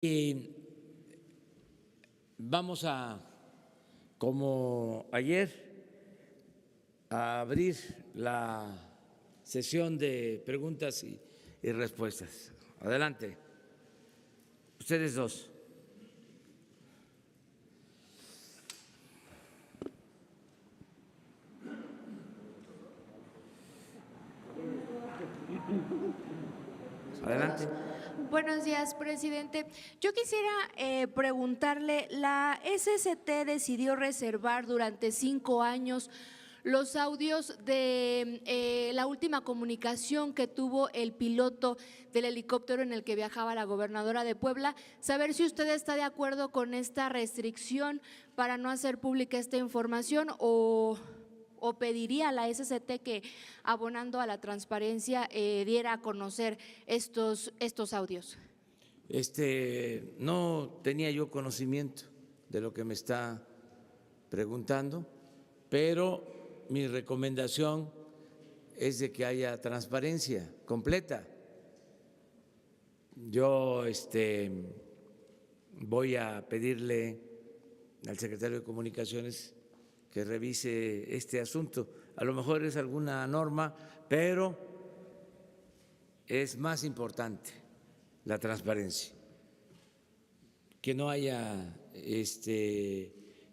Y vamos a, como ayer, a abrir la sesión de preguntas y respuestas. Adelante. Ustedes dos. Adelante. Buenos días, presidente. Yo quisiera preguntarle, la SST decidió reservar durante 5 años los audios de la última comunicación que tuvo el piloto del helicóptero en el que viajaba la gobernadora de Puebla. Saber si usted está de acuerdo con esta restricción para no hacer pública esta información o pediría a la SST que, abonando a la transparencia, diera a conocer estos audios. No tenía yo conocimiento de lo que me está preguntando, pero mi recomendación es de que haya transparencia completa. Yo voy a pedirle al secretario de Comunicaciones que revise este asunto. A lo mejor es alguna norma, pero es más importante la transparencia, que no haya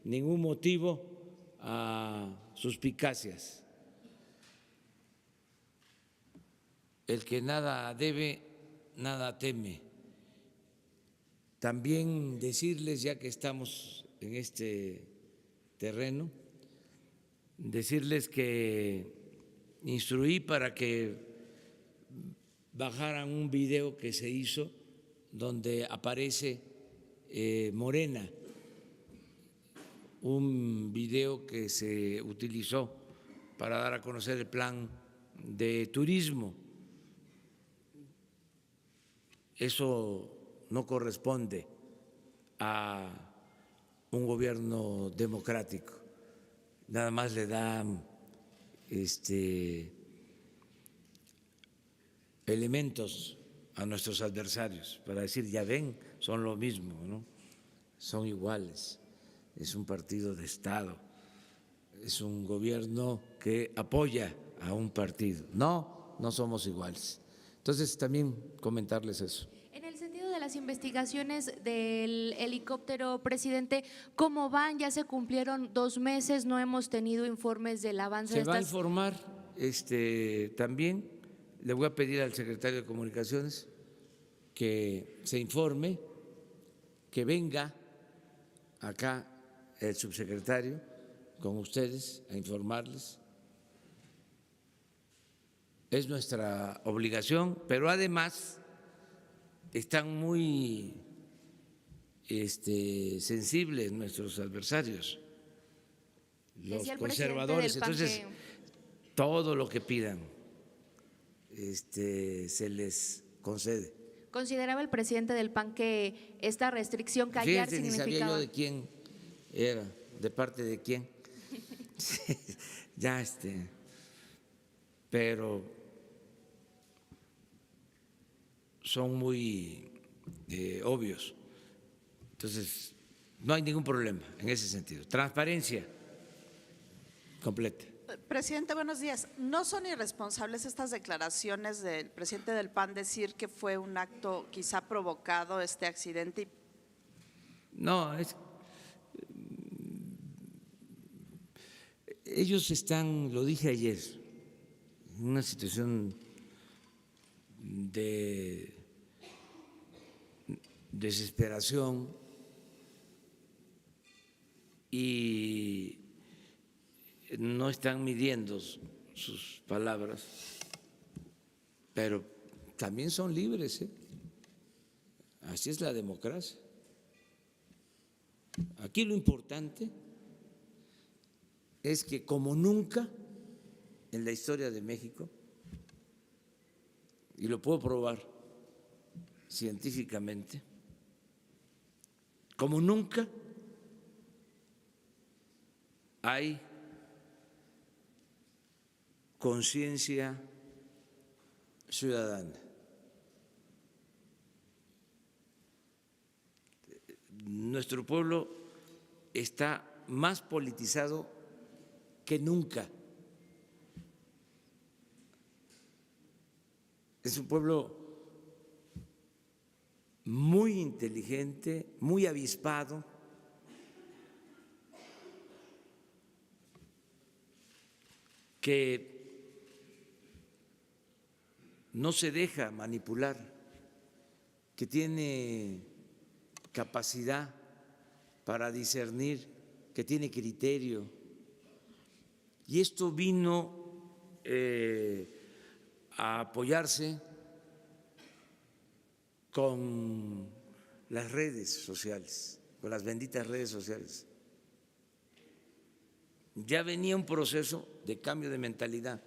ningún motivo a suspicacias. El que nada debe, nada teme. También decirles, ya que estamos en este terreno, decirles que instruí para que bajaran un video que se hizo donde aparece Morena, un video que se utilizó para dar a conocer el plan de turismo. Eso no corresponde a un gobierno democrático. Nada más le da elementos a nuestros adversarios para decir, ya ven, son lo mismo, ¿no? Son iguales. Es un partido de Estado, es un gobierno que apoya a un partido. No, no somos iguales. Entonces, también comentarles eso. En el sentido de las investigaciones del helicóptero, presidente, ¿cómo van? Ya se cumplieron 2 meses, no hemos tenido informes del avance de Se va a estas… informar también. Le voy a pedir al secretario de Comunicaciones que se informe, que venga acá el subsecretario con ustedes a informarles. Es nuestra obligación, pero además están muy sensibles nuestros adversarios, los Decía el conservadores. presidente del PAN Entonces, todo lo que pidan se les concede. consideraba el presidente del PAN que esta restricción que ayer Fíjense, ni sabía significaba… yo de quién era, de parte de quién. Ya pero son muy obvios. Entonces, no hay ningún problema en ese sentido. Transparencia completa. Presidente, buenos días. ¿No son irresponsables estas declaraciones del presidente del PAN decir que fue un acto quizá provocado este accidente? No, ellos están, lo dije ayer, en una situación de desesperación y no están midiendo sus palabras, pero también son libres, ¿eh? Así es la democracia. Aquí lo importante es que, como nunca en la historia de México, y lo puedo probar científicamente, como nunca hay conciencia ciudadana. nuestro pueblo está más politizado que nunca. Es un pueblo muy inteligente, muy avispado, que no se deja manipular, que tiene capacidad para discernir, que tiene criterio. Y esto vino a apoyarse con las redes sociales, con las benditas redes sociales. Ya venía un proceso de cambio de mentalidad,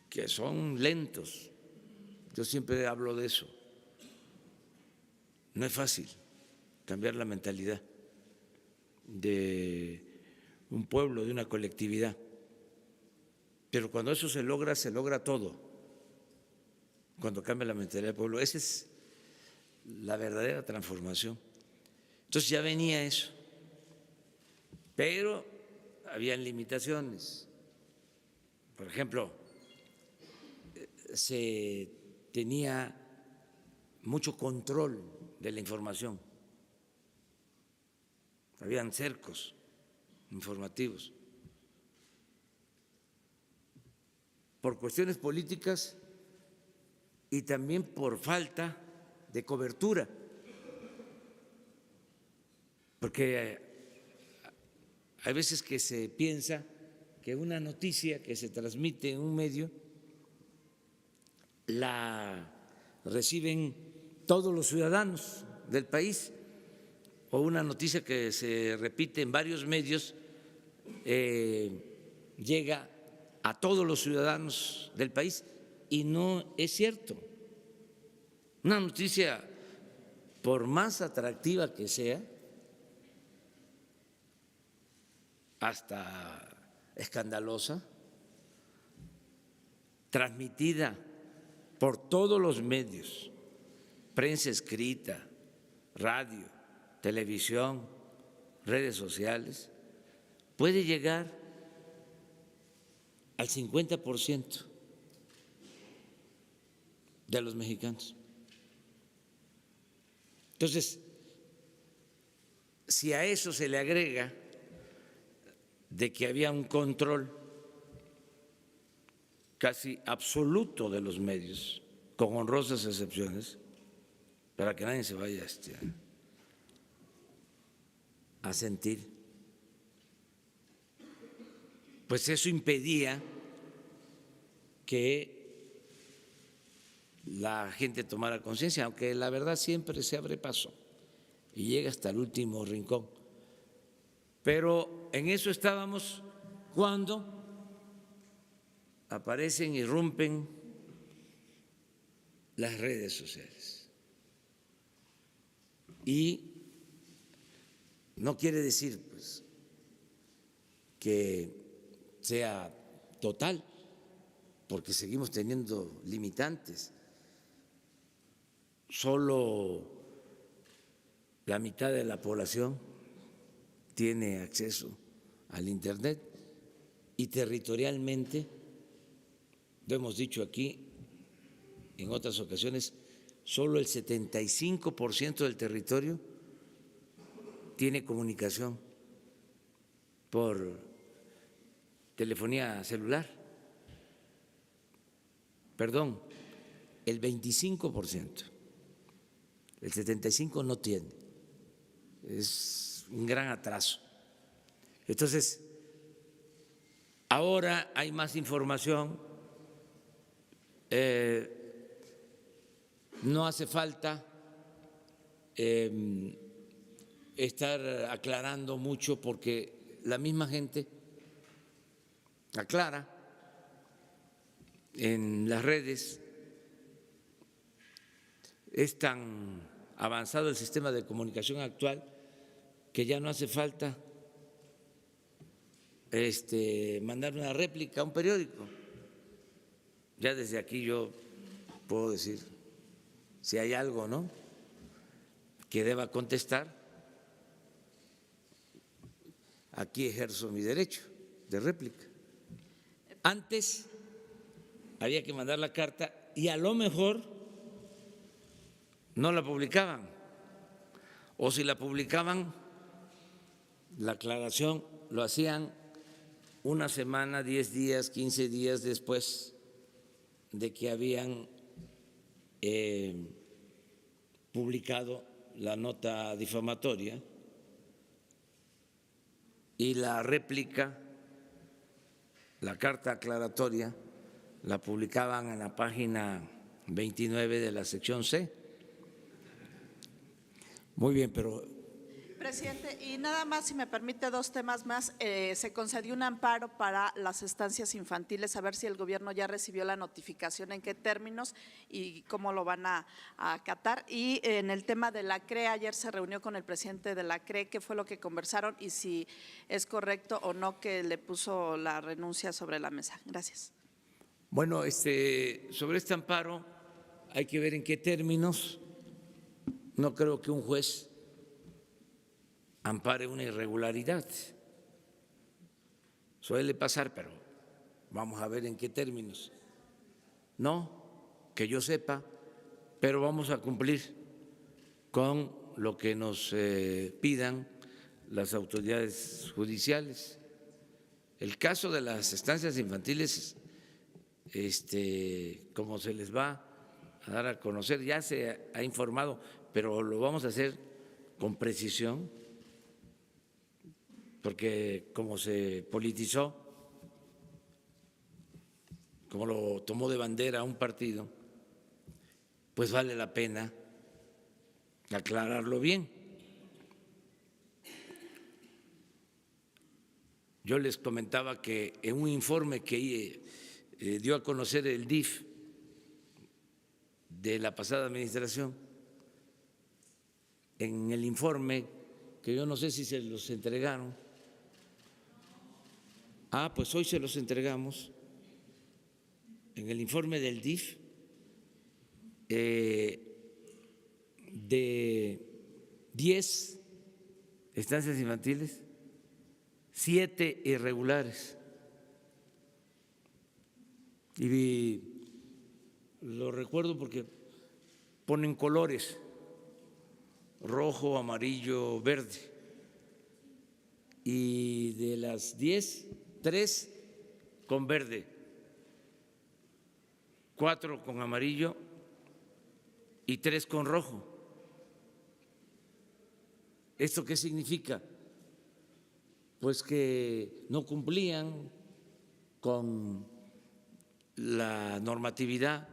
que son lentos. Yo siempre hablo de eso. No es fácil cambiar la mentalidad de un pueblo, de una colectividad. Pero cuando eso se logra todo. Cuando cambia la mentalidad del pueblo, esa es la verdadera transformación. Entonces ya venía eso, pero habían limitaciones. Por ejemplo, se tenía mucho control de la información, habían cercos informativos. Por cuestiones políticas y también por falta de cobertura, porque hay veces que se piensa que una noticia que se transmite en un medio la reciben todos los ciudadanos del país, o una noticia que se repite en varios medios llega a todos los ciudadanos del país, y no es cierto. Una noticia, por más atractiva que sea, hasta escandalosa, transmitida por todos los medios, prensa escrita, radio, televisión, redes sociales, puede llegar al 50% de los mexicanos. Entonces, si a eso se le agrega de que había un control casi absoluto de los medios, con honrosas excepciones, para que nadie se vaya a sentir, pues eso impedía que la gente tomara conciencia, aunque la verdad siempre se abre paso y llega hasta el último rincón. Pero en eso estábamos cuando aparecen, irrumpen las redes sociales. Y no quiere decir pues que sea total, porque seguimos teniendo limitantes. Solo la mitad de la población tiene acceso al Internet, y territorialmente, lo hemos dicho aquí en otras ocasiones, solo el 75% del territorio tiene comunicación por telefonía celular. Perdón, el 25%. El 75% no tiene. Es un gran atraso. Entonces, ahora hay más información, no hace falta estar aclarando mucho, porque la misma gente aclara en las redes. Es tan avanzado el sistema de comunicación actual que ya no hace falta mandar una réplica a un periódico. Ya desde aquí yo puedo decir si hay algo, ¿no?, que deba contestar, aquí ejerzo mi derecho de réplica. Antes había que mandar la carta y a lo mejor no la publicaban, o si la publicaban, la aclaración lo hacían una semana, 10 días, 15 días después de que habían publicado la nota difamatoria, y la réplica, la carta aclaratoria, la publicaban en la página 29 de la sección C. Muy bien, pero… Presidente, y nada más, si me permite, dos temas más. Se concedió un amparo para las estancias infantiles, a ver si el gobierno ya recibió la notificación, en qué términos y cómo lo van a acatar. Y en el tema de la CRE, ayer se reunió con el presidente de la CRE, ¿qué fue lo que conversaron y si es correcto o no que le puso la renuncia sobre la mesa? Gracias. Bueno, sobre este amparo hay que ver en qué términos. No creo que un juez ampare una irregularidad. Suele pasar, pero vamos a ver en qué términos. No, que yo sepa, pero vamos a cumplir con lo que nos pidan las autoridades judiciales. El caso de las estancias infantiles, como se les va a dar a conocer, ya se ha informado, pero lo vamos a hacer con precisión, porque como se politizó, como lo tomó de bandera un partido, pues vale la pena aclararlo bien. Yo les comentaba que en un informe que dio a conocer el DIF de la pasada administración, en el informe, que yo no sé si se los entregaron, pues hoy se los entregamos, en el informe del DIF, de 10 estancias infantiles, 7 irregulares. Y lo recuerdo porque ponen colores: rojo, amarillo, verde. Y de las 10, 3 con verde, 4 con amarillo y 3 con rojo. ¿Esto qué significa? Pues que no cumplían con la normatividad,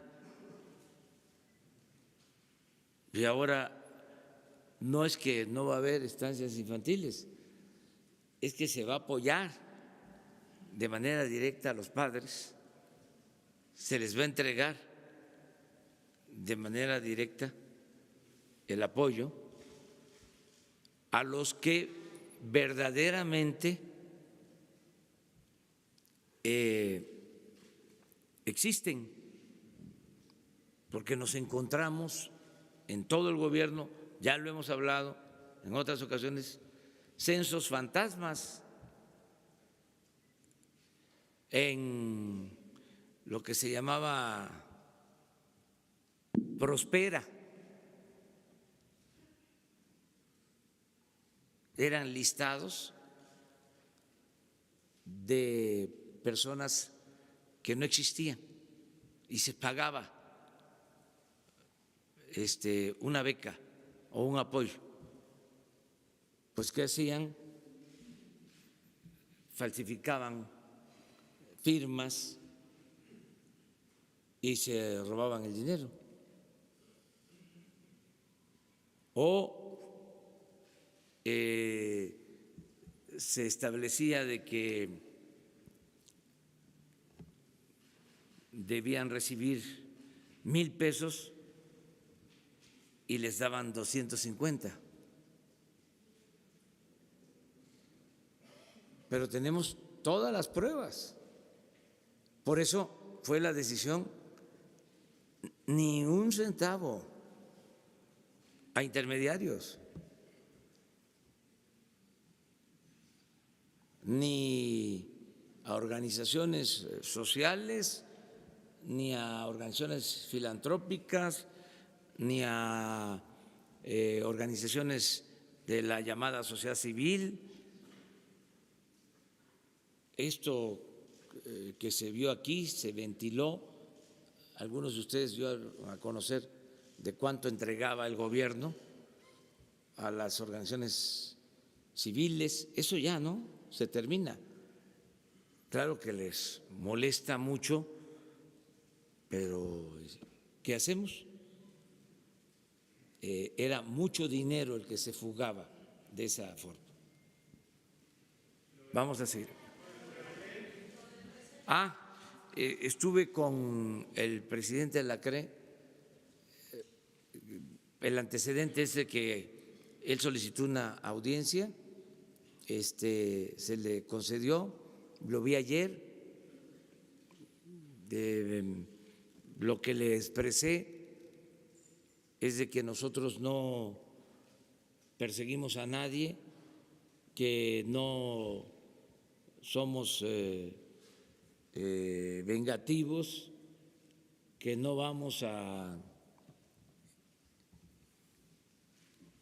y ahora no es que no va a haber estancias infantiles, es que se va a apoyar de manera directa a los padres, se les va a entregar de manera directa el apoyo a los que verdaderamente existen, porque nos encontramos en todo el gobierno, ya lo hemos hablado en otras ocasiones, censos fantasmas en lo que se llamaba Prospera. Eran listados de personas que no existían y se pagaba una beca o un apoyo. Pues ¿qué hacían? Falsificaban firmas y se robaban el dinero. O se establecía de que debían recibir 1,000 pesos y les daban 250. Pero tenemos todas las pruebas. Por eso fue la decisión: ni un centavo a intermediarios, ni a organizaciones sociales, ni a organizaciones filantrópicas, ni a organizaciones de la llamada sociedad civil. Esto que se vio aquí se ventiló, algunos de ustedes dio a conocer de cuánto entregaba el gobierno a las organizaciones civiles. Eso ya no se termina. Claro que les molesta mucho, pero ¿qué hacemos? Era mucho dinero el que se fugaba de esa forma. Vamos a seguir. Estuve con el presidente de la CRE. El antecedente es de que él solicitó una audiencia, se le concedió, lo vi ayer, lo que le expresé es de que nosotros no perseguimos a nadie, que no somos vengativos, que no vamos a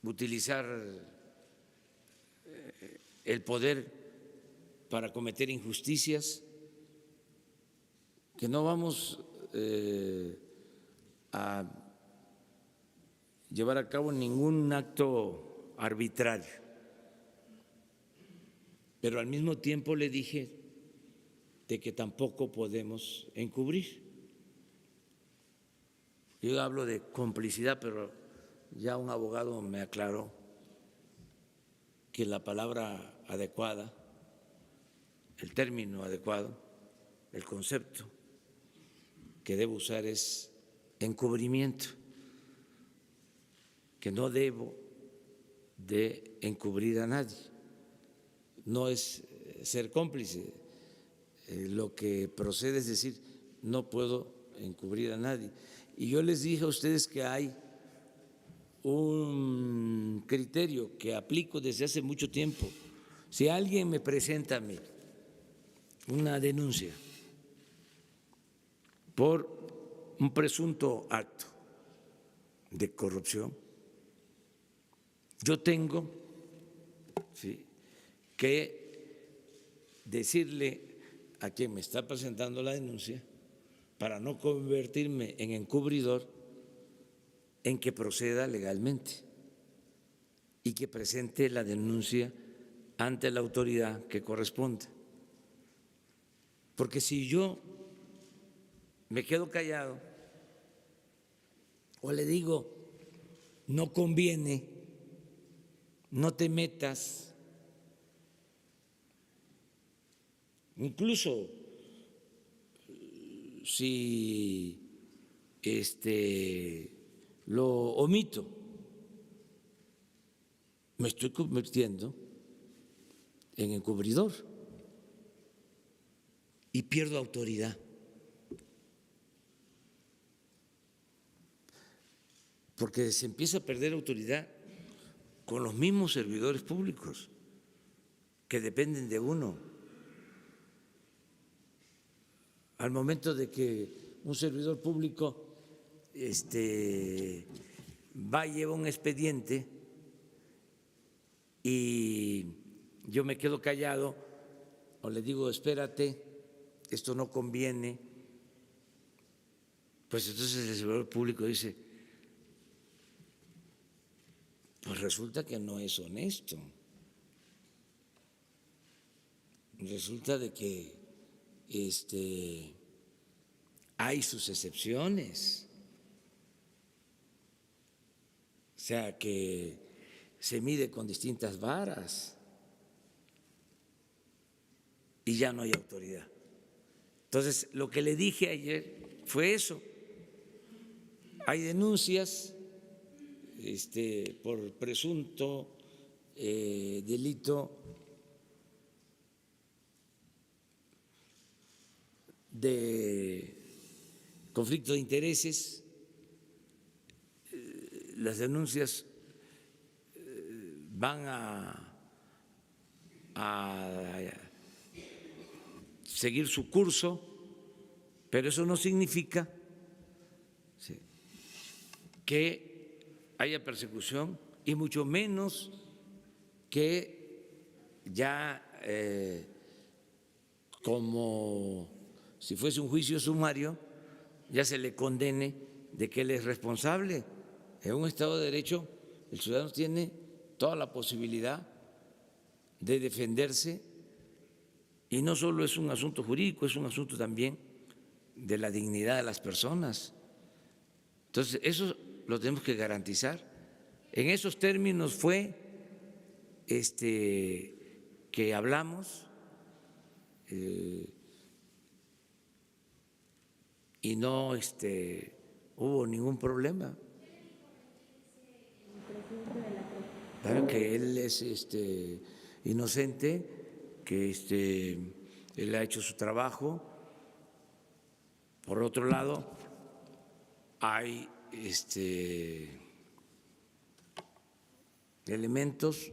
utilizar el poder para cometer injusticias, que no vamos a llevar a cabo ningún acto arbitrario. Pero al mismo tiempo le dije de que tampoco podemos encubrir. Yo hablo de complicidad, pero ya un abogado me aclaró que la palabra adecuada, el término adecuado, el concepto que debo usar es encubrimiento, que no debo de encubrir a nadie, no es ser cómplice, lo que procede es decir, no puedo encubrir a nadie. Y yo les dije a ustedes que hay un criterio que aplico desde hace mucho tiempo. Si alguien me presenta a mí una denuncia por un presunto acto de corrupción, yo tengo que decirle a quien me está presentando la denuncia, para no convertirme en encubridor, en que proceda legalmente y que presente la denuncia ante la autoridad que corresponde. Porque si yo me quedo callado o le digo, no conviene, no te metas, incluso si lo omito, me estoy convirtiendo en encubridor y pierdo autoridad. Porque se empieza a perder autoridad con los mismos servidores públicos que dependen de uno. Al momento de que un servidor público va y lleva un expediente y yo me quedo callado o le digo, espérate, esto no conviene, pues entonces el servidor público dice, pues resulta que no es honesto, resulta de que hay sus excepciones, o sea que se mide con distintas varas y ya no hay autoridad. Entonces, lo que le dije ayer fue eso. Hay denuncias por presunto delito de conflicto de intereses. Las denuncias van a seguir su curso, pero eso no significa que haya persecución y mucho menos que ya como si fuese un juicio sumario ya se le condene de que él es responsable. En un Estado de Derecho el ciudadano tiene toda la posibilidad de defenderse y no solo es un asunto jurídico, es un asunto también de la dignidad de las personas. Entonces, eso lo tenemos que garantizar. En esos términos fue que hablamos y no hubo ningún problema. Claro que él es inocente, que él ha hecho su trabajo. Por otro lado, hay elementos,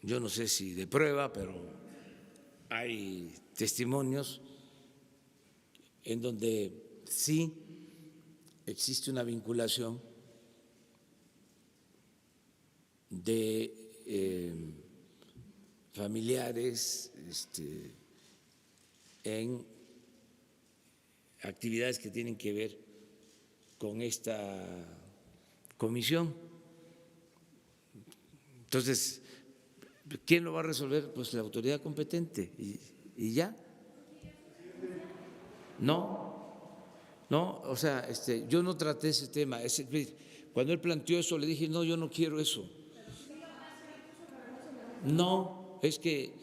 yo no sé si de prueba, pero hay testimonios en donde sí existe una vinculación de familiares en actividades que tienen que ver con esta comisión. Entonces, ¿quién lo va a resolver? Pues la autoridad competente y ya. No, o sea, yo no traté ese tema. Cuando él planteó eso, le dije, no, yo no quiero eso. No, es que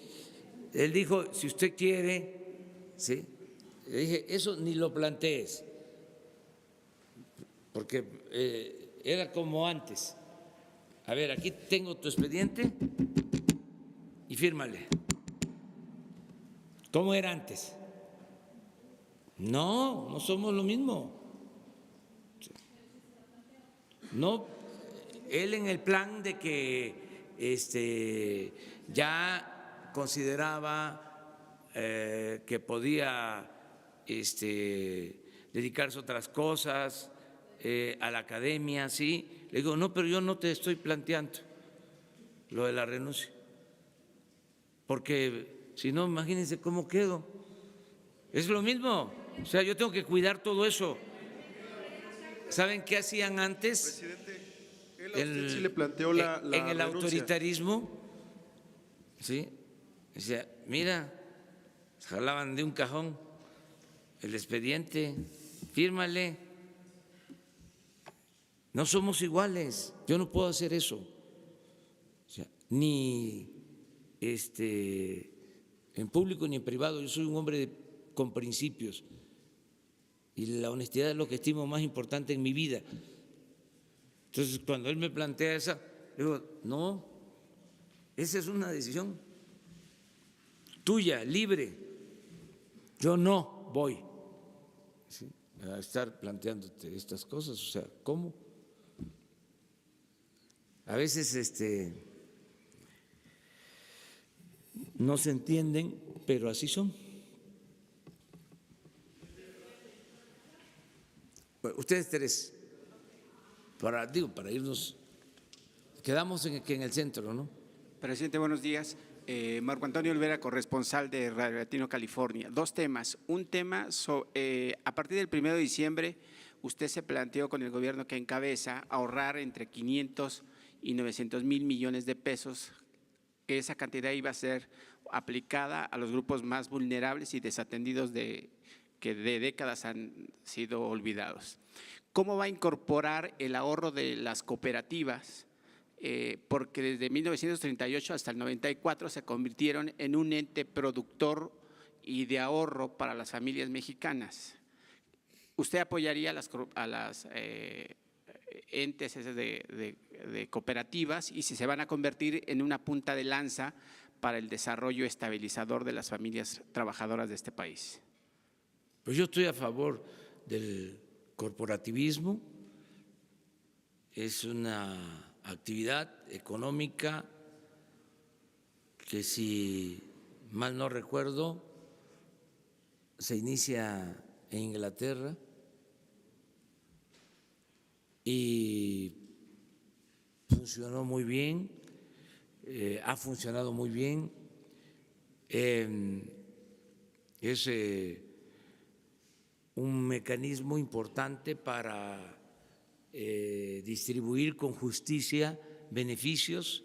él dijo, si usted quiere, ¿sí? Le dije, eso ni lo plantees, porque era como antes. A ver, aquí tengo tu expediente y fírmale. ¿Cómo era antes? No somos lo mismo. No, él en el plan de que ya consideraba que podía dedicarse a otras cosas, a la academia, sí. Le digo, no, pero yo no te estoy planteando lo de la renuncia, porque si no, imagínense cómo quedo. Es lo mismo, o sea, yo tengo que cuidar todo eso. ¿Saben qué hacían antes? Presidente, él a usted sí le planteó la en el renuncia. autoritarismo, ¿sí? Decía, mira, jalaban de un cajón el expediente, fírmale. No somos iguales, yo no puedo hacer eso. O sea, ni en público ni en privado, yo soy un hombre con principios y la honestidad es lo que estimo más importante en mi vida. Entonces, cuando él me plantea esa, digo, no, esa es una decisión tuya, libre. Yo no voy, ¿sí?, a estar planteándote estas cosas. O sea, ¿cómo? A veces no se entienden, pero así son. Bueno, ustedes tres, para irnos, quedamos en el centro, ¿no? Presidente, buenos días. Marco Antonio Olvera, corresponsal de Radio Latino, California. Dos temas. Un tema, a partir del 1 de diciembre, usted se planteó con el gobierno que encabeza ahorrar entre 500 y 900 mil millones de pesos. Esa cantidad iba a ser aplicada a los grupos más vulnerables y desatendidos que de décadas han sido olvidados. ¿Cómo va a incorporar el ahorro de las cooperativas? Porque desde 1938 hasta el 94 se convirtieron en un ente productor y de ahorro para las familias mexicanas. ¿Usted apoyaría a las entes de cooperativas y si se van a convertir en una punta de lanza para el desarrollo estabilizador de las familias trabajadoras de este país? Pues yo estoy a favor del corporativismo, es una actividad económica que, si mal no recuerdo, se inicia en Inglaterra y funcionó muy bien, ha funcionado muy bien. Es un mecanismo importante para distribuir con justicia beneficios.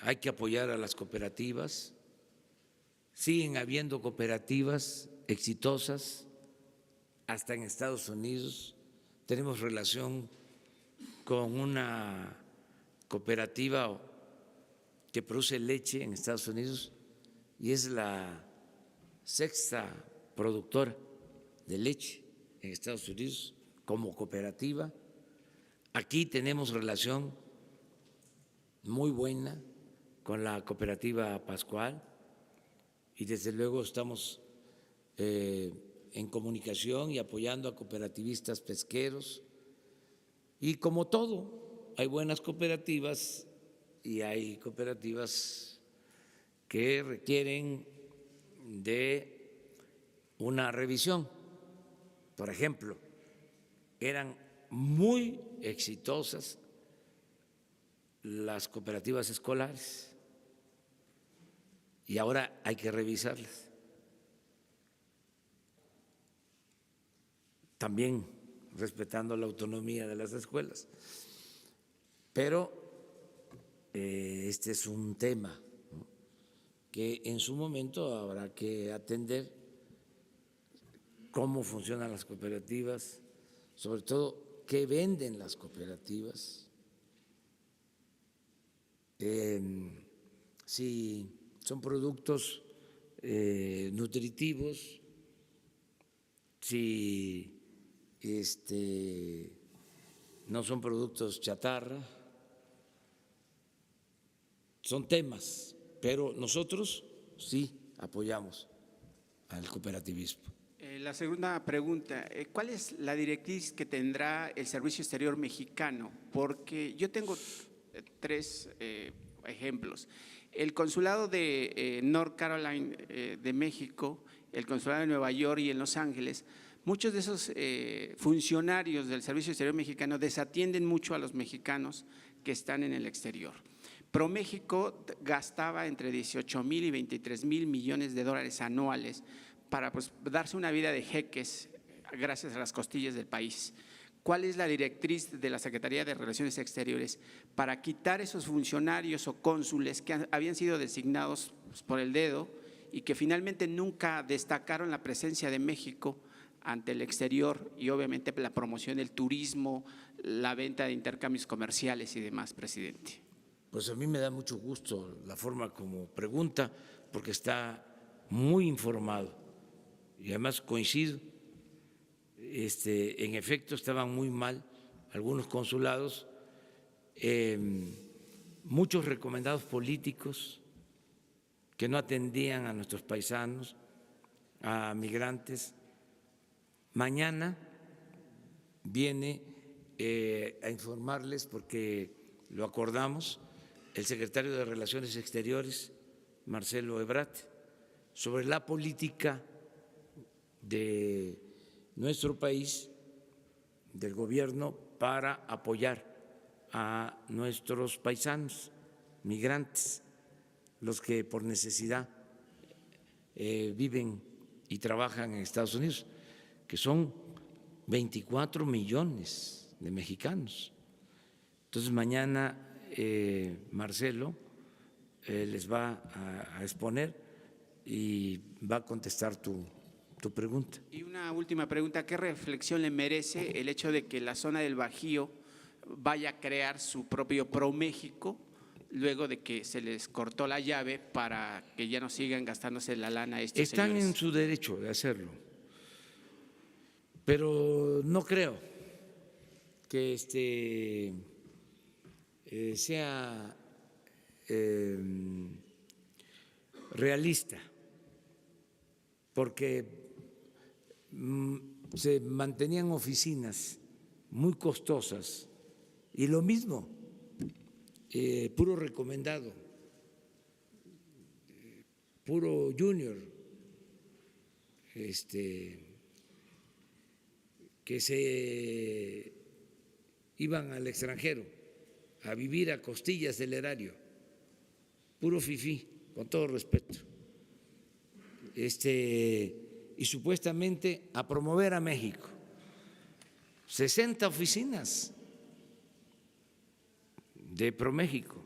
Hay que apoyar a las cooperativas. Siguen habiendo cooperativas exitosas, hasta en Estados Unidos. Tenemos relación con una cooperativa que produce leche en Estados Unidos y es la sexta productora de leche en Estados Unidos como cooperativa. Aquí tenemos relación muy buena con la cooperativa Pascual y desde luego estamos en comunicación y apoyando a cooperativistas pesqueros. Y como todo, hay buenas cooperativas y hay cooperativas que requieren de una revisión. Por ejemplo, eran muy exitosas las cooperativas escolares y ahora hay que revisarlas. También respetando la autonomía de las escuelas. Pero este es un tema, ¿no?, que en su momento habrá que atender, cómo funcionan las cooperativas, sobre todo qué venden las cooperativas, si son productos nutritivos, si no son productos chatarra. Son temas, pero nosotros sí apoyamos al cooperativismo. La segunda pregunta, ¿cuál es la directriz que tendrá el Servicio Exterior mexicano? Porque yo tengo tres ejemplos. El consulado de North Carolina de México, el consulado de Nueva York y en Los Ángeles, muchos de esos funcionarios del Servicio Exterior mexicano desatienden mucho a los mexicanos que están en el exterior. ProMéxico gastaba entre 18,000 y 23,000 millones de dólares anuales para darse una vida de jeques gracias a las costillas del país. ¿Cuál es la directriz de la Secretaría de Relaciones Exteriores para quitar esos funcionarios o cónsules que habían sido designados por el dedo y que finalmente nunca destacaron la presencia de México ante el exterior y obviamente la promoción del turismo, la venta de intercambios comerciales y demás, presidente? Pues a mí me da mucho gusto la forma como pregunta, porque está muy informado y además coincido. En efecto, estaban muy mal algunos consulados, muchos recomendados políticos que no atendían a nuestros paisanos, a migrantes. Mañana viene a informarles, porque lo acordamos, el secretario de Relaciones Exteriores, Marcelo Ebrard, sobre la política de nuestro país, del gobierno, para apoyar a nuestros paisanos migrantes, los que por necesidad viven y trabajan en Estados Unidos, que son 24 millones de mexicanos. Entonces mañana Marcelo les va a exponer y va a contestar tu pregunta. Y una última pregunta, ¿qué reflexión le merece el hecho de que la zona del Bajío vaya a crear su propio ProMéxico luego de que se les cortó la llave para que ya no sigan gastándose la lana estos Están señores? en su derecho de hacerlo, pero no creo que sea realista, porque se mantenían oficinas muy costosas y lo mismo puro recomendado, puro junior, que se iban al extranjero a vivir a costillas del erario, puro fifí, con todo respeto, y supuestamente a promover a México. 60 oficinas de ProMéxico.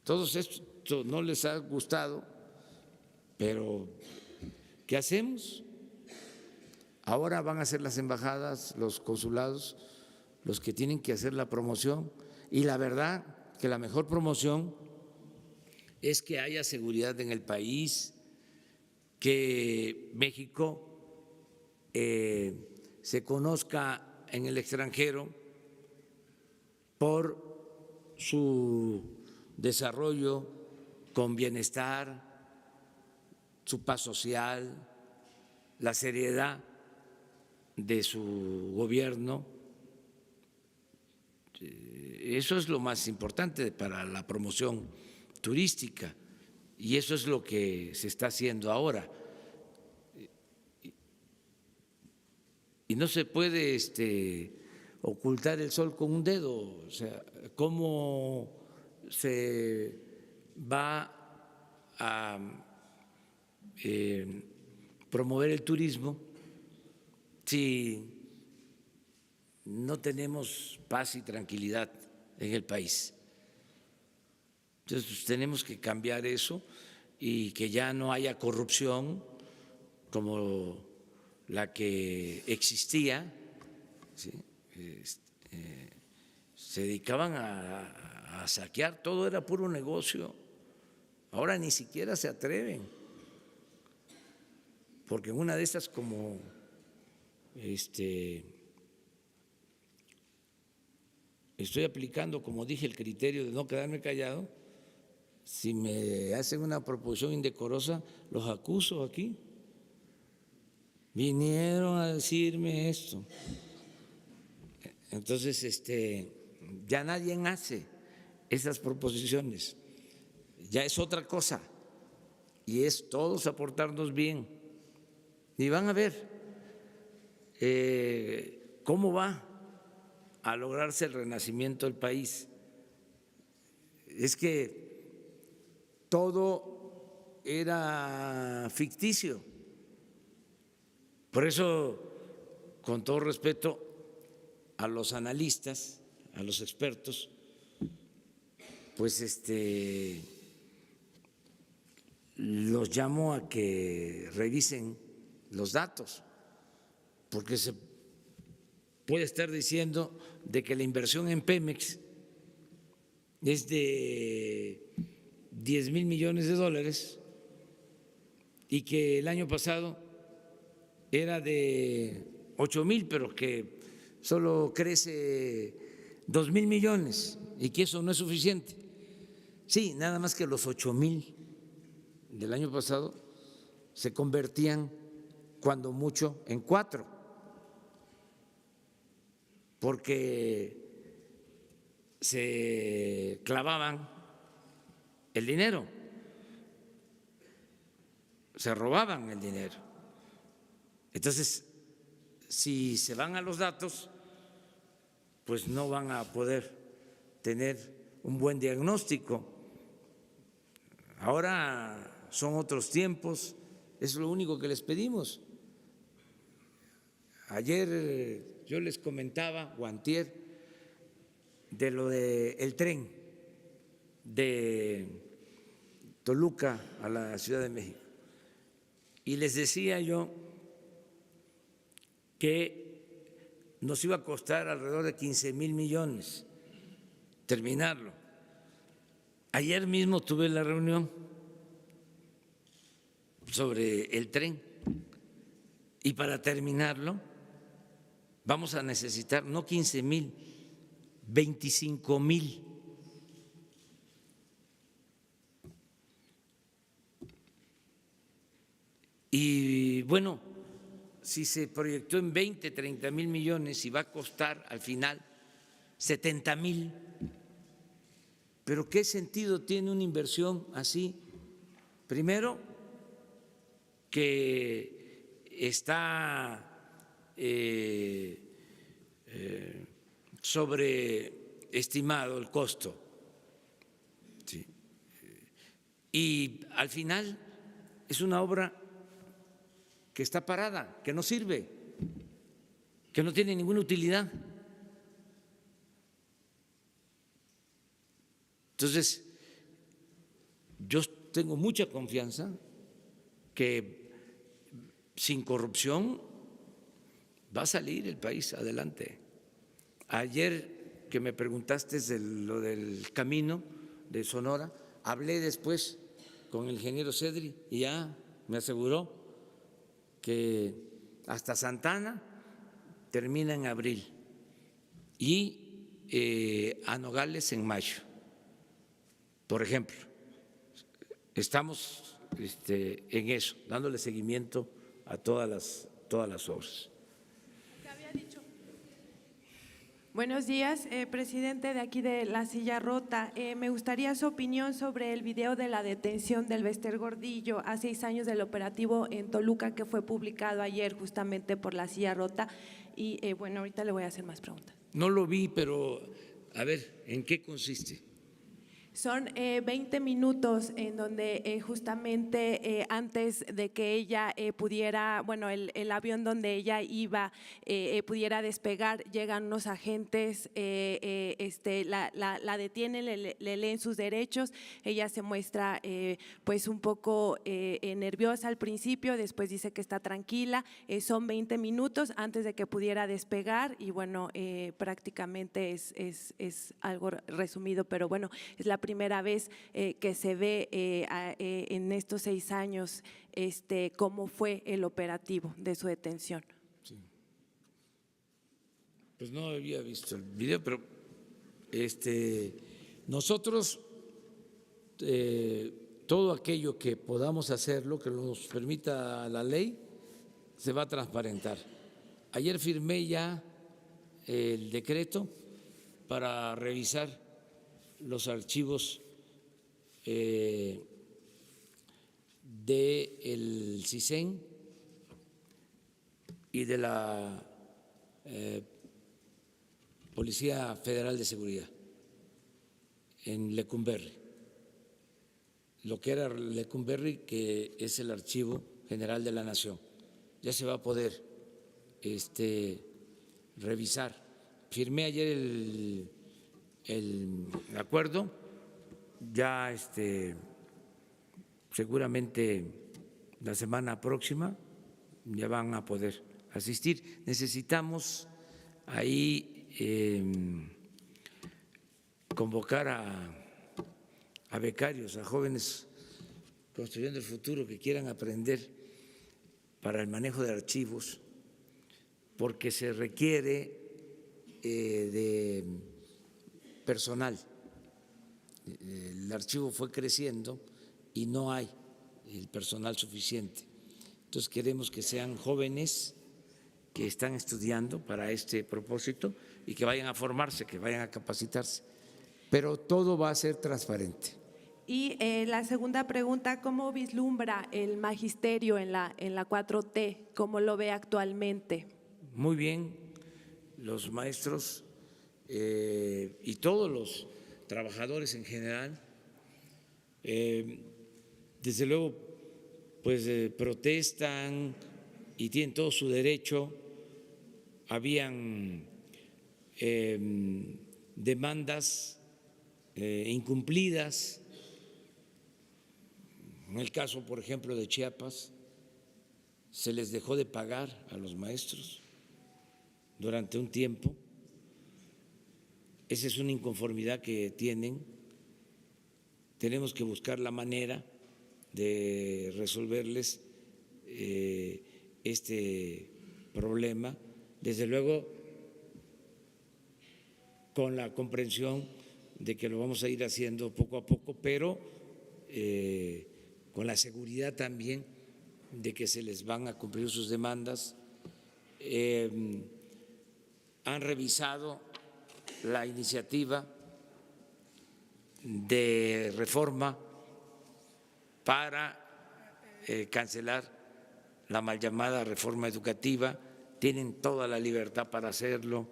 Todos esto no les ha gustado, pero ¿qué hacemos? Ahora van a ser las embajadas, los consulados, los que tienen que hacer la promoción, y la verdad que la mejor promoción es que haya seguridad en el país, que México se conozca en el extranjero por su desarrollo con bienestar, su paz social, la seriedad de su gobierno. Eso es lo más importante para la promoción turística y eso es lo que se está haciendo ahora. Y no se puede ocultar el sol con un dedo. O sea, ¿cómo se va a promover el turismo si no tenemos paz y tranquilidad en el país? Entonces, pues, tenemos que cambiar eso y que ya no haya corrupción como la que existía, ¿sí? Se dedicaban a saquear, todo era puro negocio. Ahora ni siquiera se atreven, porque en una de estas, como estoy aplicando, como dije, el criterio de no quedarme callado, si me hacen una proposición indecorosa, los acuso aquí. Vinieron a decirme esto. Entonces, ya nadie hace esas proposiciones, ya es otra cosa y es todos aportarnos bien. Y van a ver cómo va a lograrse el renacimiento del país. Es que todo era ficticio. Por eso, con todo respeto a los analistas, a los expertos, pues los llamo a que revisen los datos, porque se puede estar diciendo de que la inversión en Pemex es de 10,000 millones de dólares y que el año pasado era de 8,000, pero que solo crece 2,000 millones y que eso no es suficiente. Sí, nada más que los 8,000 del año pasado se convertían cuando mucho en 4, porque se clavaban el dinero, se robaban el dinero. Entonces, si se van a los datos, pues no van a poder tener un buen diagnóstico. Ahora son otros tiempos, es lo único que les pedimos. Ayer yo les comentaba, o antier, de lo del tren de Toluca a la Ciudad de México. Y les decía yo que nos iba a costar alrededor de 15,000 millones terminarlo. Ayer mismo tuve la reunión sobre el tren y para terminarlo vamos a necesitar no 15,000, 25,000. Y bueno, si se proyectó en 20, 30,000 millones y va a costar al final 70,000, Pero ¿qué sentido tiene una inversión así? Primero, que está sobreestimado el costo. Sí. Y al final es una obra que está parada, que no sirve, que no tiene ninguna utilidad. Entonces, yo tengo mucha confianza que sin corrupción va a salir el país adelante. Ayer que me preguntaste de lo del camino de Sonora, hablé después con el ingeniero Cedri y ya me aseguró que hasta Santana termina en abril y a Nogales en mayo. Por ejemplo, estamos en eso, dándole seguimiento a todas las obras. Buenos días, presidente de aquí de La Silla Rota. Me gustaría su opinión sobre el video de la detención del Bester Gordillo a 6 años del operativo en Toluca que fue publicado ayer justamente por La Silla Rota. Y bueno, ahorita le voy a hacer más preguntas. No lo vi, pero a ver, ¿en qué consiste? Son 20 minutos en donde justamente antes de que ella pudiera, bueno, el avión donde ella iba pudiera despegar, llegan unos agentes, la detienen, le leen sus derechos, ella se muestra pues un poco nerviosa al principio, después dice que está tranquila, son 20 minutos antes de que pudiera despegar y bueno, prácticamente es algo resumido, pero bueno, es la primera vez que se ve en estos 6 años cómo fue el operativo de su detención. Sí. Pues no había visto el video, pero nosotros todo aquello que podamos hacerlo, que nos permita la ley, se va a transparentar. Ayer firmé ya el decreto para revisar los archivos del CISEN y de la Policía Federal de Seguridad en Lecumberri. Lo que era Lecumberri, que es el Archivo General de la Nación. Ya se va a poder revisar. Firmé ayer el acuerdo, ya seguramente la semana próxima ya van a poder asistir. Necesitamos ahí convocar a becarios, a jóvenes construyendo el futuro que quieran aprender para el manejo de archivos, porque se requiere de personal. El archivo fue creciendo y no hay el personal suficiente. Entonces queremos que sean jóvenes que están estudiando para este propósito y que vayan a formarse, que vayan a capacitarse. Pero todo va a ser transparente. Y la segunda pregunta, ¿cómo vislumbra el magisterio en la 4T? ¿Cómo lo ve actualmente? Muy bien, los maestros y todos los trabajadores en general, desde luego, pues protestan y tienen todo su derecho. Habían demandas incumplidas. En el caso, por ejemplo, de Chiapas, se les dejó de pagar a los maestros durante un tiempo. Esa es una inconformidad que tienen. Tenemos que buscar la manera de resolverles este problema, desde luego con la comprensión de que lo vamos a ir haciendo poco a poco, pero con la seguridad también de que se les van a cumplir sus demandas. Han revisado la iniciativa de reforma para cancelar la mal llamada reforma educativa, tienen toda la libertad para hacerlo.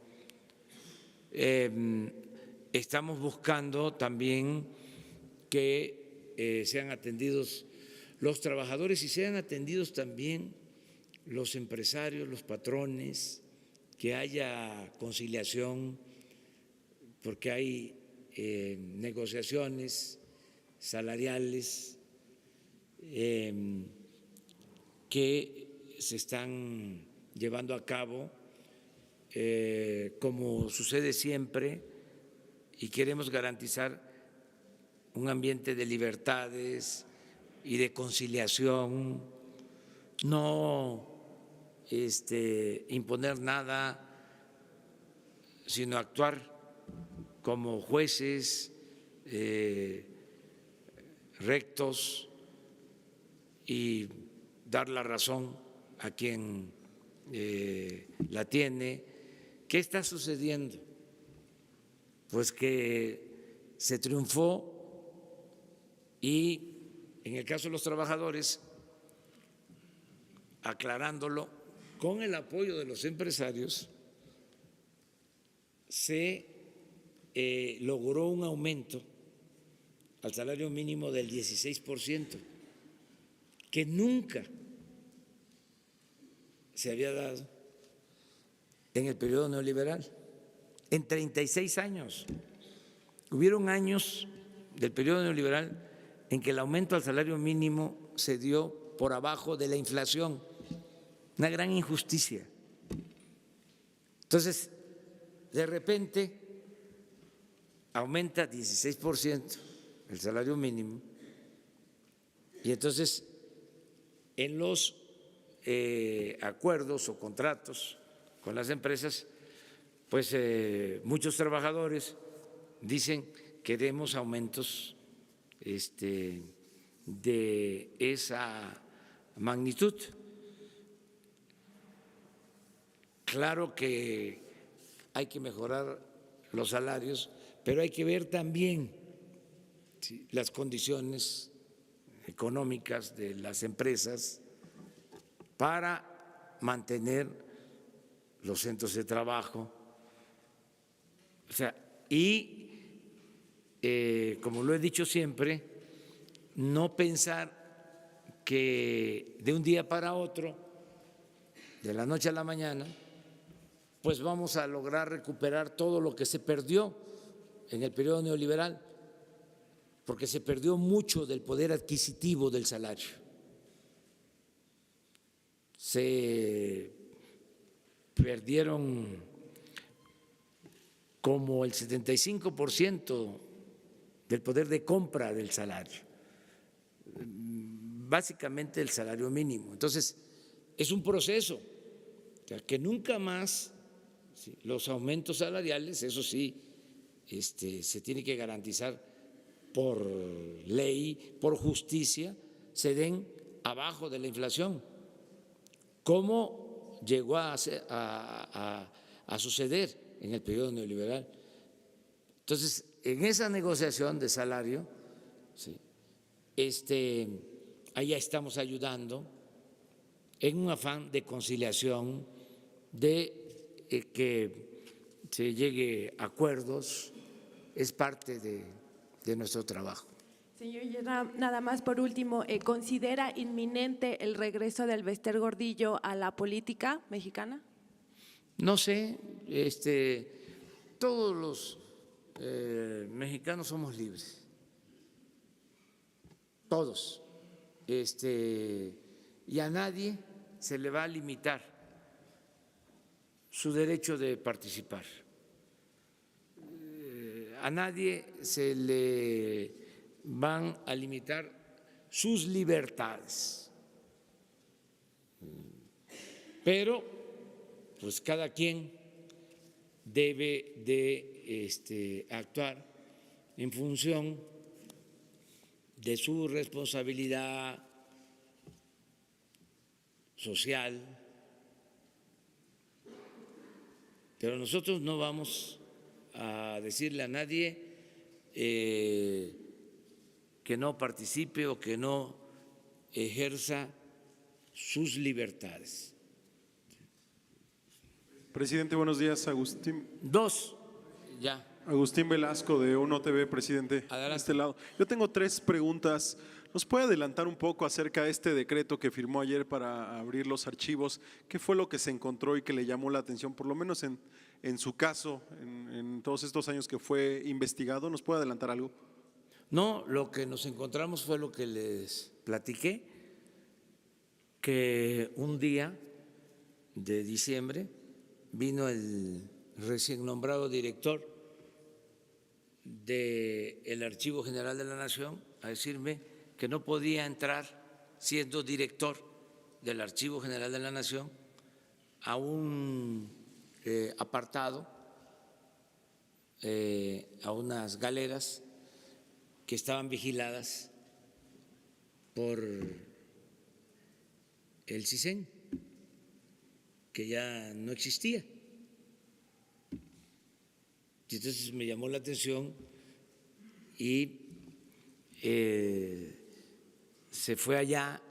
Estamos buscando también que sean atendidos los trabajadores y sean atendidos también los empresarios, los patrones, que haya conciliación, porque hay negociaciones salariales que se están llevando a cabo, como sucede siempre, y queremos garantizar un ambiente de libertades y de conciliación, no imponer nada, sino actuar como jueces rectos y dar la razón a quien la tiene. ¿Qué está sucediendo? Pues que se triunfó y en el caso de los trabajadores, aclarándolo, con el apoyo de los empresarios, se logró un aumento al salario mínimo del 16%, que nunca se había dado en el periodo neoliberal, en 36 años. Hubieron años del periodo neoliberal en que el aumento al salario mínimo se dio por abajo de la inflación, una gran injusticia. Entonces, de repente, aumenta 16% el salario mínimo y entonces en los acuerdos o contratos con las empresas, pues muchos trabajadores dicen queremos aumentos de esa magnitud. Claro que hay que mejorar los salarios, pero hay que ver también las condiciones económicas de las empresas para mantener los centros de trabajo. O sea, como lo he dicho siempre, no pensar que de un día para otro, de la noche a la mañana, pues vamos a lograr recuperar todo lo que se perdió en el periodo neoliberal, porque se perdió mucho del poder adquisitivo del salario. Se perdieron como el 75% del poder de compra del salario, básicamente el salario mínimo. Entonces, es un proceso, o sea, que nunca más los aumentos salariales, eso sí, se tiene que garantizar por ley, por justicia, se den abajo de la inflación, como llegó a suceder en el periodo neoliberal. Entonces, en esa negociación de salario, allá estamos ayudando en un afán de conciliación, de que se llegue a acuerdos, es parte de nuestro trabajo. Señor, nada más por último, ¿considera inminente el regreso del Bester Gordillo a la política mexicana? No sé, todos los mexicanos somos libres, todos, y a nadie se le va a limitar su derecho de participar, a nadie se le van a limitar sus libertades, pero pues cada quien debe de actuar en función de su responsabilidad social, pero nosotros no vamos a decirle a nadie que no participe o que no ejerza sus libertades. Presidente, buenos días. Dos, ya. Agustín Velasco de UNO TV, presidente. Adelante. De este lado. Yo tengo 3 preguntas. ¿Nos puede adelantar un poco acerca de este decreto que firmó ayer para abrir los archivos? ¿Qué fue lo que se encontró y que le llamó la atención, por lo menos en su caso, en todos estos años que fue investigado? ¿Nos puede adelantar algo? No, lo que nos encontramos fue lo que les platiqué, que un día de diciembre vino el recién nombrado director del Archivo General de la Nación a decirme que no podía entrar siendo director del Archivo General de la Nación a un apartado, a unas galeras que estaban vigiladas por el CISEN, que ya no existía. Y entonces me llamó la atención y se fue allá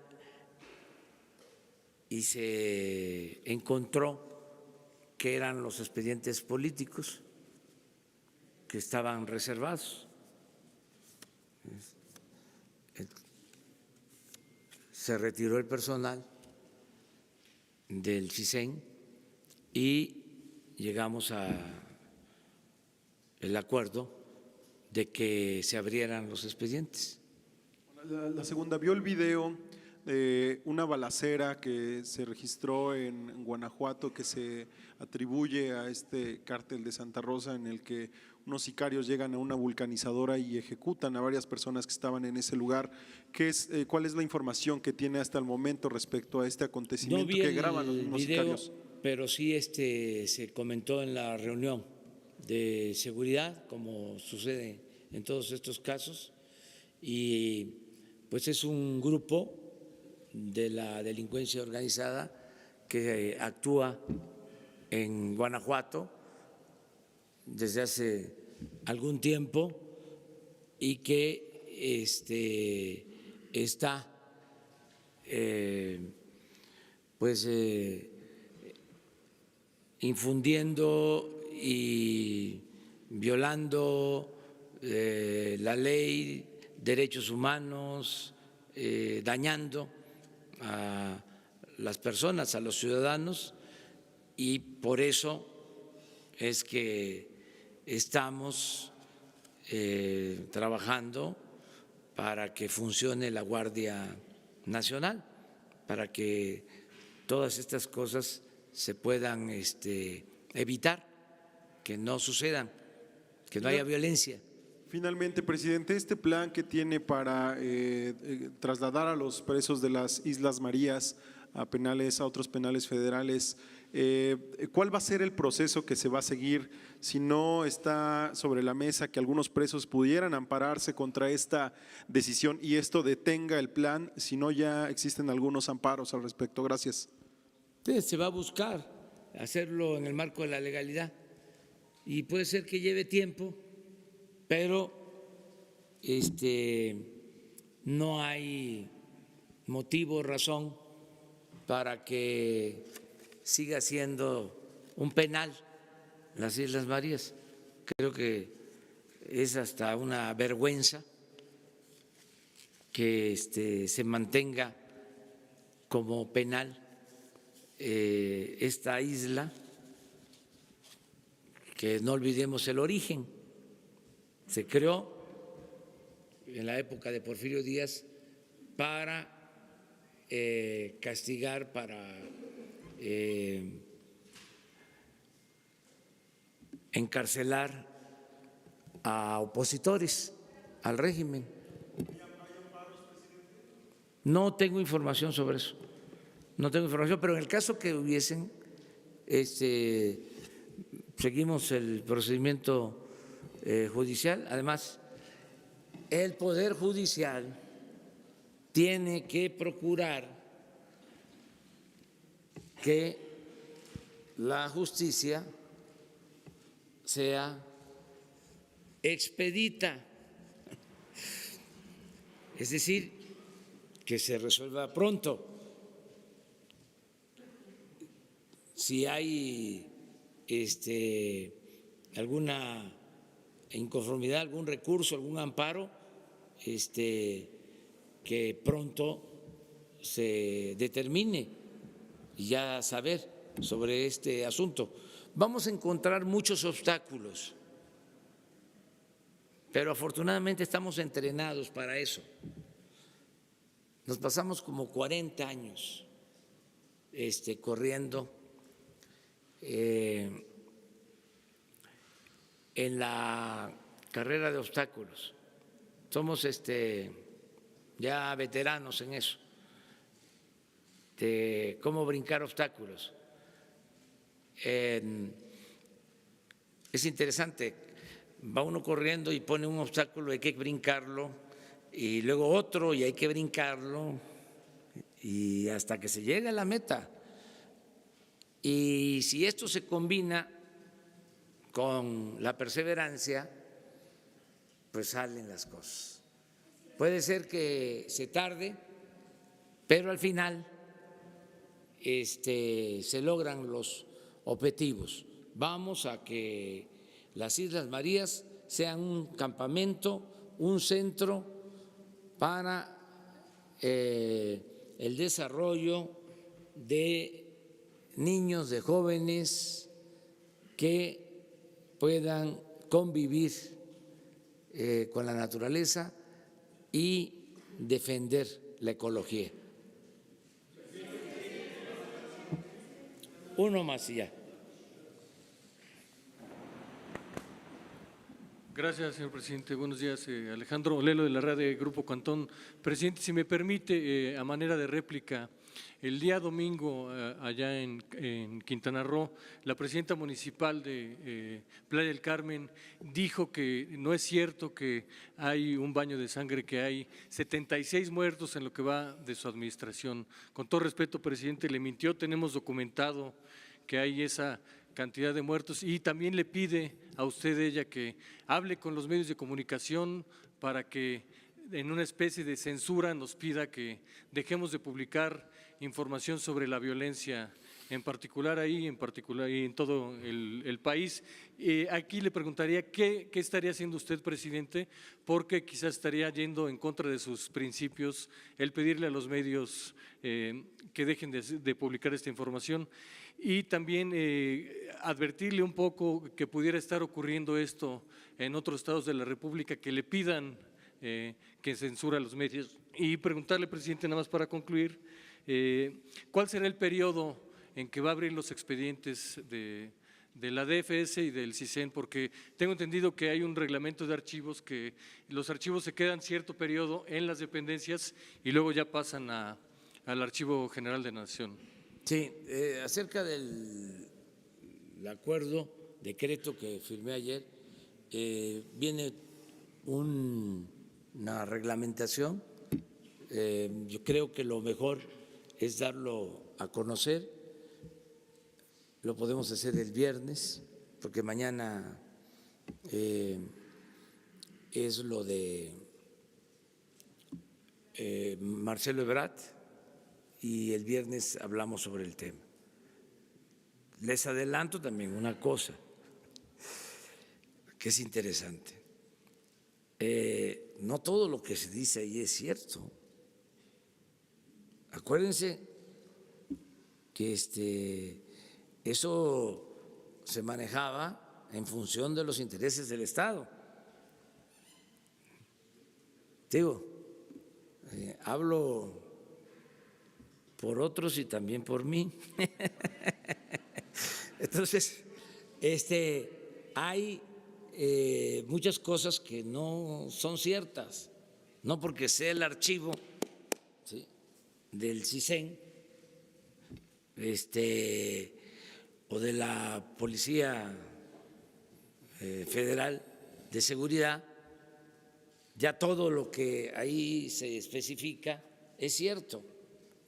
y se encontró que eran los expedientes políticos que estaban reservados. Se retiró el personal del CISEN y llegamos a el acuerdo de que se abrieran los expedientes. La segunda, ¿vio el video de una balacera que se registró en Guanajuato que se atribuye a este cártel de Santa Rosa, en el que unos sicarios llegan a una vulcanizadora y ejecutan a varias personas que estaban en ese lugar? ¿Cuál es la información que tiene hasta el momento respecto a este acontecimiento que graban los mismos sicarios? Pero sí se comentó en la reunión de seguridad, como sucede en todos estos casos, y pues es un grupo de la delincuencia organizada que actúa en Guanajuato desde hace algún tiempo y que está infundiendo y violando la ley, derechos humanos, dañando a las personas, a los ciudadanos, y por eso es que estamos trabajando para que funcione la Guardia Nacional, para que todas estas cosas se puedan evitar, que no sucedan, que no haya violencia. Finalmente, presidente, este plan que tiene para trasladar a los presos de las Islas Marías a otros penales federales, ¿cuál va a ser el proceso que se va a seguir si no está sobre la mesa que algunos presos pudieran ampararse contra esta decisión y esto detenga el plan, si no ya existen algunos amparos al respecto? Gracias. Se va a buscar hacerlo en el marco de la legalidad y puede ser que lleve tiempo, pero no hay motivo o razón para que siga siendo un penal las Islas Marías. Creo que es hasta una vergüenza que se mantenga como penal esta isla, que no olvidemos el origen. Se creó en la época de Porfirio Díaz para castigar, para encarcelar a opositores al régimen. No tengo información sobre eso, no tengo información, pero en el caso que hubiesen, seguimos el procedimiento judicial. Además, el Poder Judicial tiene que procurar que la justicia sea expedita, es decir, que se resuelva pronto. Si hay alguna inconformidad, algún recurso, algún amparo, que pronto se determine y ya saber sobre este asunto. Vamos a encontrar muchos obstáculos, pero afortunadamente estamos entrenados para eso. Nos pasamos como 40 años corriendo en la carrera de obstáculos. Somos ya veteranos en eso, de cómo brincar obstáculos. Es interesante, va uno corriendo y pone un obstáculo, hay que brincarlo, y luego otro y hay que brincarlo, y hasta que se llegue a la meta. Y si esto se combina con la perseverancia, pues salen las cosas. Puede ser que se tarde, pero al final se logran los objetivos. Vamos a que las Islas Marías sean un campamento, un centro para el desarrollo de niños, de jóvenes que puedan convivir con la naturaleza y defender la ecología. Uno más y ya. Gracias, señor presidente. Buenos días. Alejandro Olelo, de la red de Grupo Cantón. Presidente, si me permite, a manera de réplica, el día domingo, allá en Quintana Roo, la presidenta municipal de Playa del Carmen dijo que no es cierto que hay un baño de sangre, que hay 76 muertos en lo que va de su administración. Con todo respeto, presidente, le mintió, tenemos documentado que hay esa cantidad de muertos, y también le pide a usted, ella, que hable con los medios de comunicación para que en una especie de censura nos pida que dejemos de publicar información sobre la violencia, en particular ahí, en particular y en todo el país. Aquí le preguntaría qué estaría haciendo usted, presidente, porque quizás estaría yendo en contra de sus principios el pedirle a los medios que dejen de publicar esta información. Y también advertirle un poco que pudiera estar ocurriendo esto en otros estados de la República, que le pidan que censura a los medios. Y preguntarle, presidente, nada más para concluir, ¿cuál será el periodo en que va a abrir los expedientes de la DFS y del CISEN? Porque tengo entendido que hay un reglamento de archivos, que los archivos se quedan cierto periodo en las dependencias y luego ya pasan al Archivo General de la Nación. Sí, acerca del acuerdo, decreto que firmé ayer, viene una reglamentación. Yo creo que lo mejor es darlo a conocer. Lo podemos hacer el viernes, porque mañana es lo de Marcelo Ebrard, y el viernes hablamos sobre el tema. Les adelanto también una cosa que es interesante. No todo lo que se dice ahí es cierto. Acuérdense que eso se manejaba en función de los intereses del Estado. Digo, hablo por otros y también por mí. Entonces, hay muchas cosas que no son ciertas, no porque sea el archivo, ¿sí?, del CISEN o de la Policía Federal de Seguridad, ya todo lo que ahí se especifica es cierto.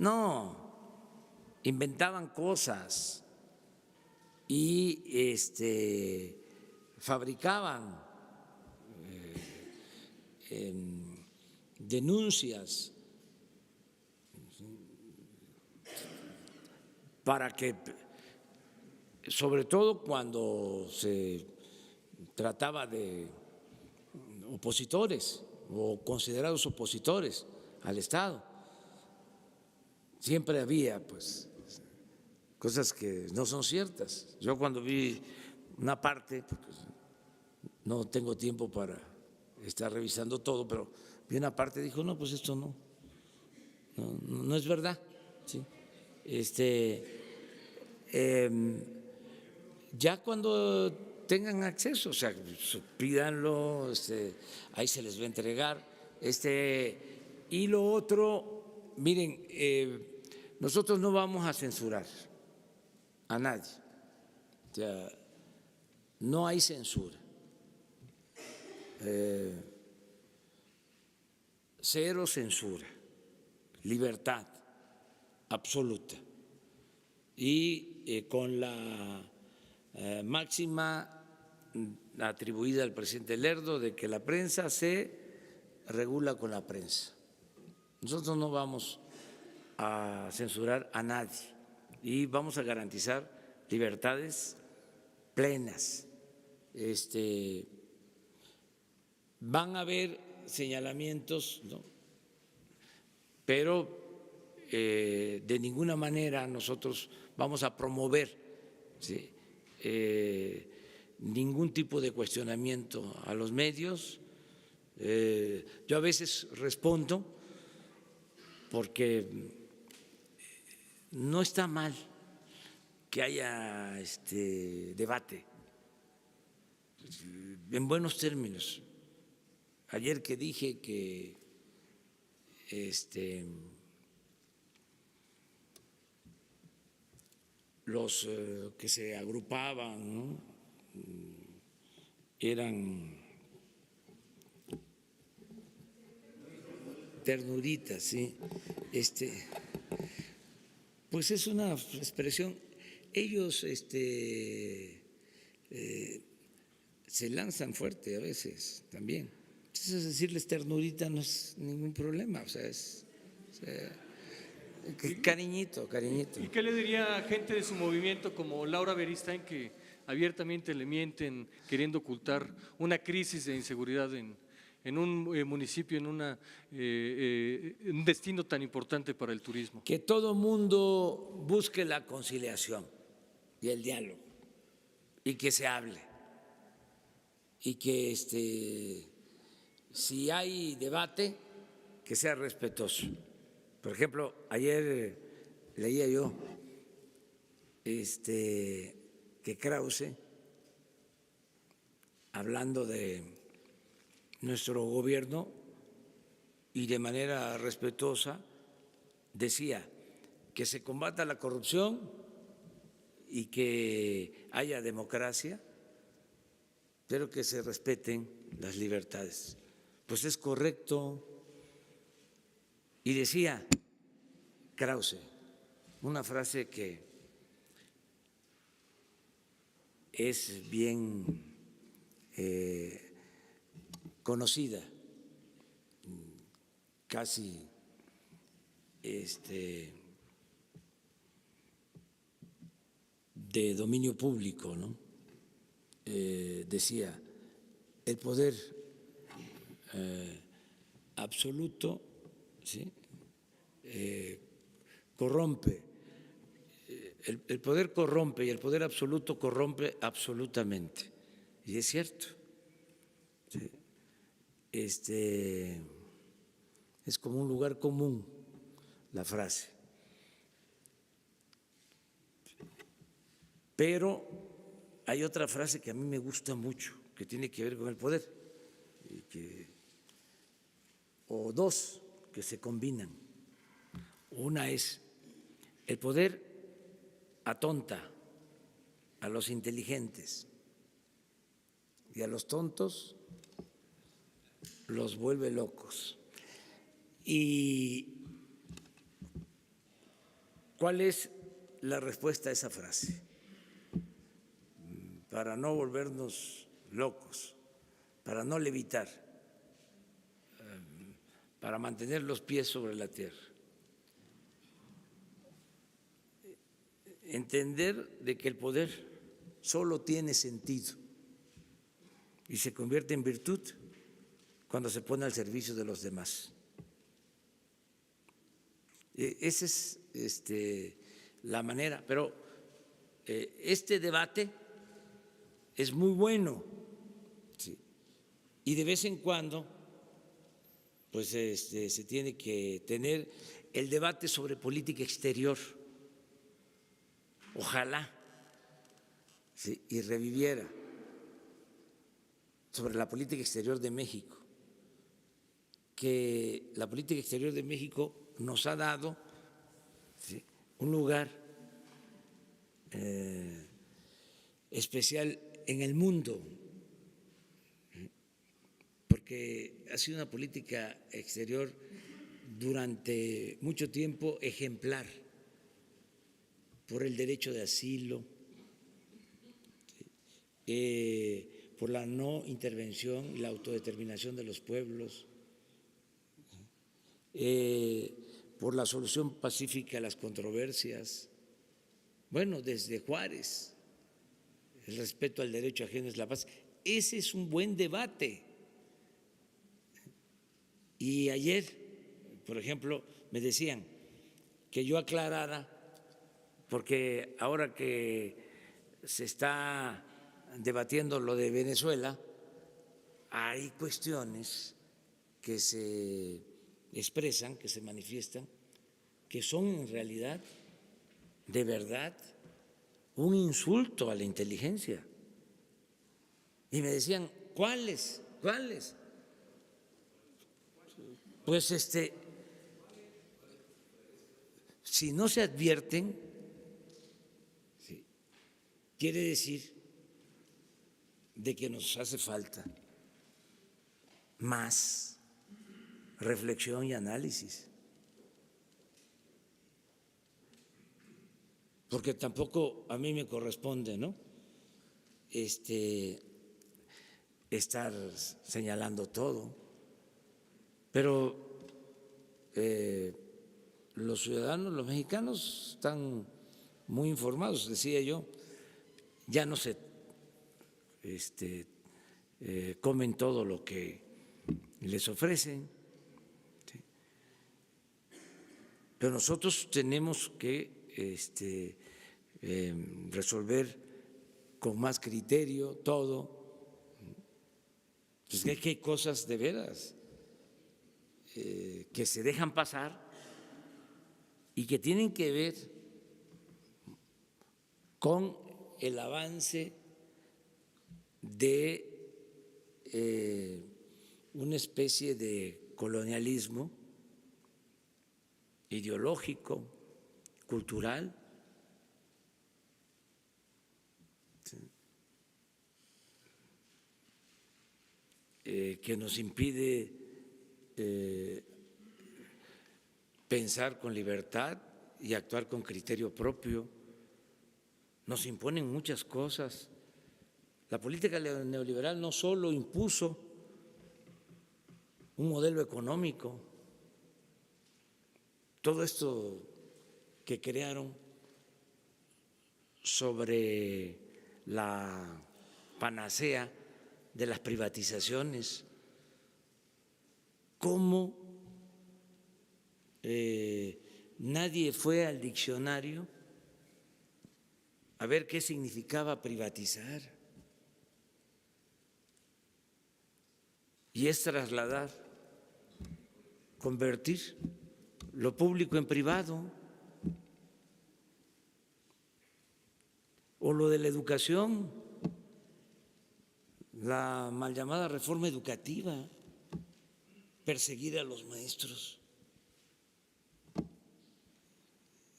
No, inventaban cosas y fabricaban denuncias para que, sobre todo cuando se trataba de opositores o considerados opositores al Estado, siempre había pues cosas que no son ciertas. Yo cuando vi una parte, pues, no tengo tiempo para estar revisando todo, pero vi una parte y dijo, no, pues esto no es verdad. ¿Sí? Ya cuando tengan acceso, o sea, pídanlo, ahí se les va a entregar. Y lo otro, miren, nosotros no vamos a censurar a nadie, o sea, no hay censura. Cero censura, libertad absoluta y con la máxima atribuida al presidente Lerdo de que la prensa se regula con la prensa. Nosotros no vamos a censurar a nadie y vamos a garantizar libertades plenas. Van a haber señalamientos, ¿no? Pero de ninguna manera nosotros vamos a promover, ¿sí?, ningún tipo de cuestionamiento a los medios. Yo a veces respondo porque no está mal que haya debate en buenos términos. Ayer que dije que los que se agrupaban, ¿no?, eran ternuritas, ¿sí? Pues es una expresión. Ellos se lanzan fuerte a veces también. Entonces, decirles ternurita no es ningún problema, o sea, cariñito. ¿Y qué le diría a gente de su movimiento como Laura Beristain, que abiertamente le mienten queriendo ocultar una crisis de inseguridad en un municipio, en un destino tan importante para el turismo? Que todo mundo busque la conciliación y el diálogo y que se hable y que si hay debate que sea respetuoso. Por ejemplo, ayer leía yo que Krause, hablando de nuestro gobierno y de manera respetuosa, decía que se combata la corrupción y que haya democracia, pero que se respeten las libertades. Pues es correcto. Y decía Krause una frase que es bien conocida, casi de dominio público, ¿no? Decía, el poder absoluto, ¿sí?, corrompe, el poder corrompe y el poder absoluto corrompe absolutamente. Y es cierto. ¿Sí? Es como un lugar común la frase. Pero hay otra frase que a mí me gusta mucho, que tiene que ver con el poder, o dos que se combinan. Una es, el poder atonta a los inteligentes y a los tontos los vuelve locos. ¿Y cuál es la respuesta a esa frase? Para no volvernos locos, para no levitar, para mantener los pies sobre la tierra. Entender de que el poder solo tiene sentido y se convierte en virtud cuando se pone al servicio de los demás. Esa es la manera, pero este debate es muy bueno, ¿sí? Y de vez en cuando pues se tiene que tener el debate sobre política exterior. Ojalá ¿sí? Y reviviera sobre la política exterior de México, que la política exterior de México nos ha dado ¿sí? un lugar especial en el mundo, porque ha sido una política exterior durante mucho tiempo ejemplar por el derecho de asilo, por la no intervención y la autodeterminación de los pueblos, por la solución pacífica a las controversias. Bueno, desde Juárez, el respeto al derecho ajeno es la paz. Ese es un buen debate. Y ayer, por ejemplo, me decían que yo aclarara, porque ahora que se está debatiendo lo de Venezuela, hay cuestiones que se expresan, que se manifiestan, que son en realidad, de verdad, un insulto a la inteligencia. Y me decían, ¿cuáles? ¿Cuáles? Pues si no se advierten, ¿sí? Quiere decir de que nos hace falta más reflexión y análisis. Porque tampoco a mí me corresponde, ¿no? Estar señalando todo, pero los ciudadanos, los mexicanos están muy informados, decía yo, ya no se comen todo lo que les ofrecen, ¿sí? Pero nosotros tenemos que resolver con más criterio todo. Pues que hay cosas de veras que se dejan pasar y que tienen que ver con el avance de una especie de colonialismo ideológico, cultural, que nos impide pensar con libertad y actuar con criterio propio. Nos imponen muchas cosas. La política neoliberal no solo impuso un modelo económico, todo esto que crearon sobre la panacea de las privatizaciones, cómo nadie fue al diccionario a ver qué significaba privatizar. Y es trasladar, convertir lo público en privado, o lo de la educación, la mal llamada reforma educativa, perseguir a los maestros,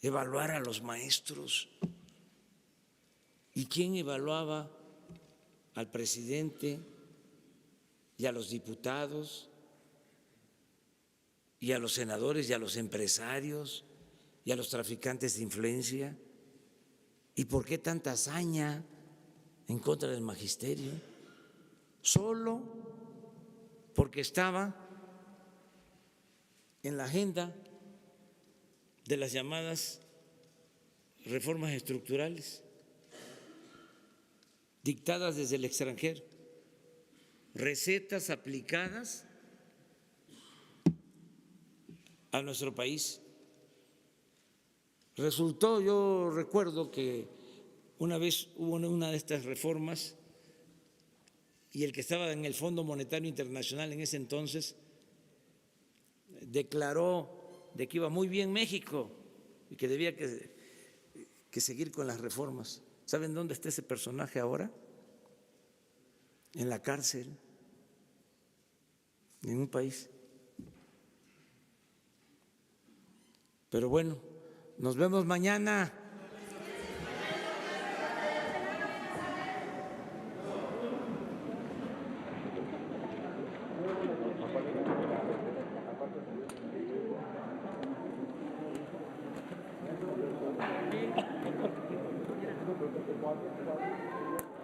evaluar a los maestros. ¿Y quién evaluaba al presidente y a los diputados y a los senadores y a los empresarios y a los traficantes de influencia? ¿Y por qué tanta hazaña en contra del magisterio? Solo porque estaba en la agenda de las llamadas reformas estructurales dictadas desde el extranjero, recetas aplicadas a nuestro país. Resultó, yo recuerdo que una vez hubo una de estas reformas y el que estaba en el Fondo Monetario Internacional en ese entonces declaró de que iba muy bien México y que debía que seguir con las reformas. ¿Saben dónde está ese personaje ahora? En la cárcel, en un país. Pero bueno, nos vemos mañana.